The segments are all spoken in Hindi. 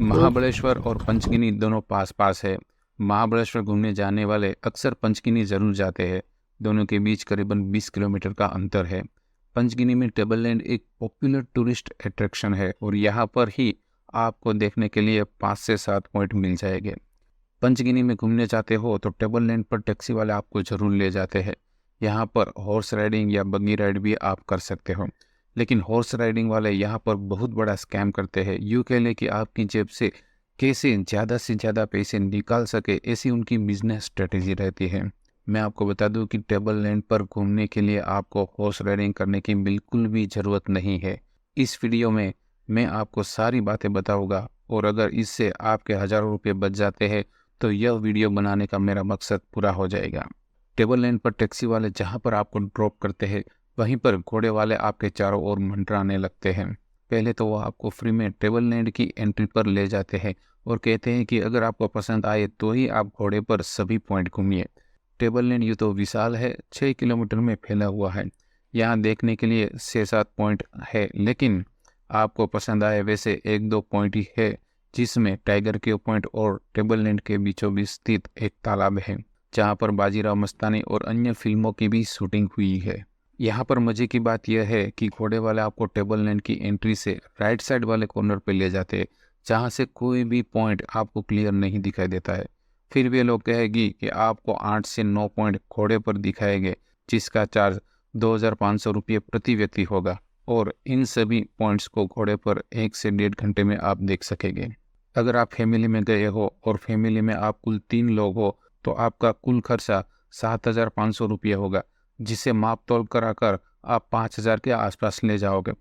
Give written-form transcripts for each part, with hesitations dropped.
महाबलेश्वर और पंचगिनी दोनों पास पास है। महाबलेश्वर घूमने जाने वाले अक्सर पंचगिनी जरूर जाते हैं। दोनों के बीच करीबन 20 किलोमीटर का अंतर है। पंचगिनी में टेबल लैंड एक पॉपुलर टूरिस्ट अट्रैक्शन है और यहाँ पर ही आपको देखने के लिए 5 से 7 पॉइंट मिल जाएंगे। पंचगिनी में घूमने जाते हो तो टेबल लैंड पर टैक्सी वाले आपको जरूर ले जाते हैं। यहाँ पर हॉर्स राइडिंग या बग्गी राइड भी आप कर सकते हो, लेकिन हॉर्स राइडिंग वाले यहाँ पर बहुत बड़ा स्कैम करते हैं। यूँ कह लें कि आपकी जेब से कैसे ज़्यादा से ज़्यादा पैसे निकाल सके, ऐसी उनकी बिजनेस स्ट्रेटेजी रहती है। मैं आपको बता दूं कि टेबल लैंड पर घूमने के लिए आपको हॉर्स राइडिंग करने की बिल्कुल भी ज़रूरत नहीं है। इस वीडियो में मैं आपको सारी बातें बताऊंगा और अगर इससे आपके हज़ारों रुपये बच जाते हैं तो यह वीडियो बनाने का मेरा मकसद पूरा हो जाएगा। टेबल लैंड पर टैक्सी वाले जहाँ पर आपको ड्रॉप करते हैं वहीं पर घोड़े वाले आपके चारों ओर मंडराने लगते हैं। पहले तो वो आपको फ्री में टेबल लैंड की एंट्री पर ले जाते हैं और कहते हैं कि अगर आपको पसंद आए तो ही आप घोड़े पर सभी पॉइंट घूमिए। टेबल लैंड यूँ तो विशाल है, 6 किलोमीटर में फैला हुआ है। यहाँ देखने के लिए 6-7 पॉइंट है, लेकिन आपको पसंद आए वैसे 1-2 पॉइंट ही है, जिसमें टाइगर के पॉइंट और टेबल लैंड के बीचों बीच स्थित एक तालाब है जहाँ पर बाजीराव मस्तानी और अन्य फिल्मों की भी शूटिंग हुई है। यहाँ पर मजे की बात यह है कि घोड़े वाले आपको टेबल लैंड की एंट्री से राइट साइड वाले कॉर्नर पे ले जाते हैं, जहाँ से कोई भी पॉइंट आपको क्लियर नहीं दिखाई देता है। फिर वे लोग कहेगी कि आपको 8 से 9 पॉइंट घोड़े पर दिखाएंगे, जिसका चार्ज 2500 रुपये प्रति व्यक्ति होगा और इन सभी पॉइंट्स को घोड़े पर 1 से 1.5 घंटे में आप देख सकेंगे। अगर आप फैमिली में गए हो और फैमिली में आप कुल 3 लोग हो तो आपका कुल खर्चा 7500 रुपये होगा, जिसे माप तोल कराकर आप 5000 के आसपास ले जाओगे।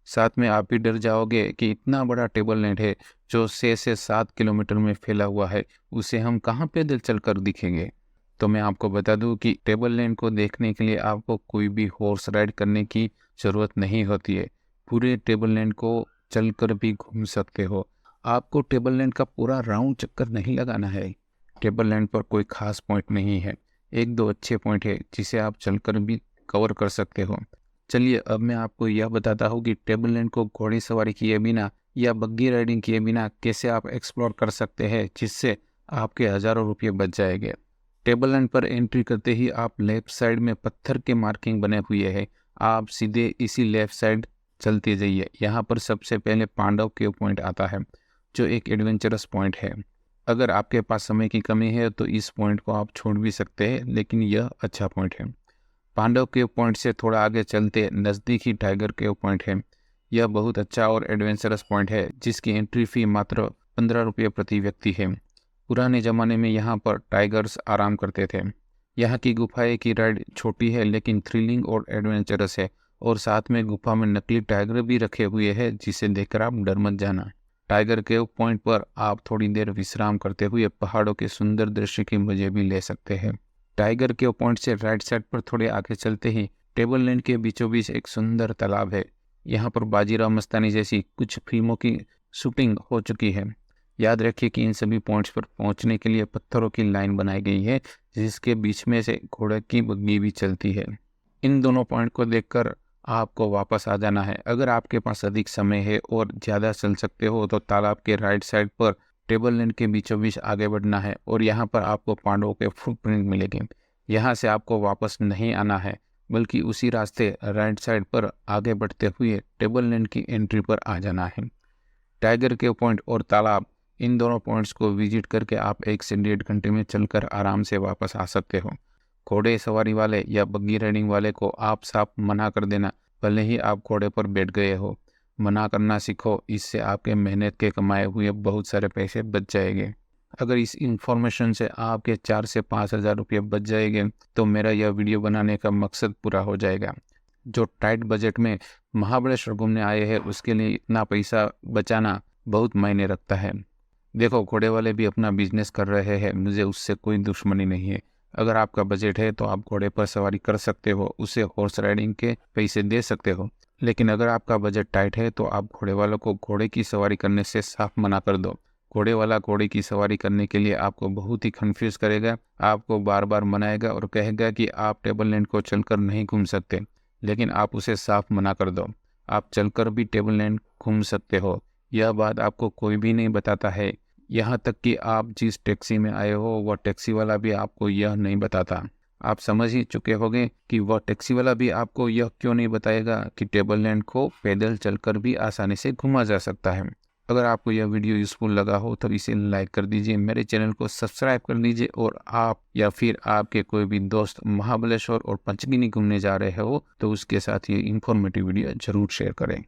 साथ में आप भी डर जाओगे कि इतना बड़ा टेबल लैंड है जो 6 से 7 किलोमीटर में फैला हुआ है, उसे हम कहाँ पैदल चलकर दिखेंगे। तो मैं आपको बता दूं कि टेबल लैंड को देखने के लिए आपको कोई भी हॉर्स राइड करने की ज़रूरत नहीं होती है। पूरे टेबल लैंड को चलकर भी घूम सकते हो। आपको टेबल लैंड का पूरा राउंड चक्कर नहीं लगाना है। टेबल लैंड पर कोई खास पॉइंट नहीं है, 1-2 अच्छे पॉइंट है जिसे आप चलकर भी कवर कर सकते हो। चलिए अब मैं आपको यह बताता हूँ कि टेबल लैंड को घोड़ी सवारी किए बिना या बग्गी राइडिंग किए बिना कैसे आप एक्सप्लोर कर सकते हैं, जिससे आपके हज़ारों रुपये बच जाएंगे। टेबल लैंड पर एंट्री करते ही आप लेफ्ट साइड में पत्थर के मार्किंग बने हुए हैं, आप सीधे इसी लेफ्ट साइड चलते जाइए। यहाँ पर सबसे पहले पांडव केव पॉइंट आता है, जो एक एडवेंचरस पॉइंट है। अगर आपके पास समय की कमी है तो इस पॉइंट को आप छोड़ भी सकते हैं, लेकिन यह अच्छा पॉइंट है। पांडव केव पॉइंट से थोड़ा आगे चलते नज़दीक ही टाइगर केव पॉइंट है। यह बहुत अच्छा और एडवेंचरस पॉइंट है, जिसकी एंट्री फी मात्र 15 रुपये प्रति व्यक्ति है। पुराने ज़माने में यहाँ पर टाइगर्स आराम करते थे। यहाँ की गुफाएं की राइड छोटी है लेकिन थ्रिलिंग और एडवेंचरस है, और साथ में गुफा में नकली टाइगर भी रखे हुए हैं, जिसे देखकर आप डर मत जाना। टाइगर केव पॉइंट पर आप थोड़ी देर विश्राम करते हुए पहाड़ों के सुंदर दृश्य के मजे भी ले सकते हैं। टाइगर केव पॉइंट से राइट साइड पर थोड़े आगे चलते ही टेबल लैंड के बीचों बीच एक सुंदर तालाब है। यहाँ पर बाजीराव मस्तानी जैसी कुछ फिल्मों की शूटिंग हो चुकी है। याद रखिए कि इन सभी पॉइंट्स पर पहुँचने के लिए पत्थरों की लाइन बनाई गई है, जिसके बीच में से घोड़े की बग्गी भी चलती है। इन दोनों पॉइंट को देखकर आपको वापस आ जाना है। अगर आपके पास अधिक समय है और ज़्यादा चल सकते हो तो तालाब के राइट साइड पर टेबल लैंड के बीचों बीच आगे बढ़ना है और यहाँ पर आपको पांडवों के फुटप्रिंट मिलेंगे। यहाँ से आपको वापस नहीं आना है, बल्कि उसी रास्ते राइट साइड पर आगे बढ़ते हुए टेबल लैंड की एंट्री पर आ जाना है। टाइगर के पॉइंट और तालाब, इन दोनों पॉइंट्स को विजिट करके आप 1 से 1.5 घंटे में चलकर आराम से वापस आ सकते हो। घोड़े सवारी वाले या बग्गी राइडिंग वाले को आप साफ मना कर देना, भले ही आप घोड़े पर बैठ गए हो। मना करना सीखो, इससे आपके मेहनत के कमाए हुए बहुत सारे पैसे बच जाएंगे। अगर इस इंफॉर्मेशन से आपके 4 से 5 हज़ार रुपये बच जाएंगे तो मेरा यह वीडियो बनाने का मकसद पूरा हो जाएगा। जो टाइट बजट में महाबलेश्वर घूमने आए हैं उसके लिए इतना पैसा बचाना बहुत मायने रखता है। देखो, घोड़े वाले भी अपना बिजनेस कर रहे हैं, मुझे उससे कोई दुश्मनी नहीं है। अगर आपका बजट है तो आप घोड़े पर सवारी कर सकते हो, उसे हॉर्स राइडिंग के पैसे दे सकते हो। लेकिन अगर आपका बजट टाइट है तो आप घोड़े वालों को घोड़े की सवारी करने से साफ मना कर दो। घोड़े वाला घोड़े की सवारी करने के लिए आपको बहुत ही कन्फ्यूज करेगा, आपको बार बार मनाएगा और कहेगा कि आप टेबल लैंड को चलकर नहीं घूम सकते, लेकिन आप उसे साफ मना कर दो। आप चलकर भी टेबल लैंड घूम सकते हो। यह बात आपको कोई भी नहीं बताता है। यहाँ तक कि आप जिस टैक्सी में आए हो वह टैक्सी वाला भी आपको यह नहीं बताता। आप समझ ही चुके होंगे कि वह टैक्सी वाला भी आपको यह क्यों नहीं बताएगा कि टेबल लैंड को पैदल चलकर भी आसानी से घूमा जा सकता है। अगर आपको यह वीडियो यूज़फुल लगा हो तो इसे लाइक कर दीजिए, मेरे चैनल को सब्सक्राइब कर लीजिए और आप या फिर आपके कोई भी दोस्त महाबलेश्वर और पंचगिनी घूमने जा रहे हो तो उसके साथ ये इन्फॉर्मेटिव वीडियो जरूर शेयर करें।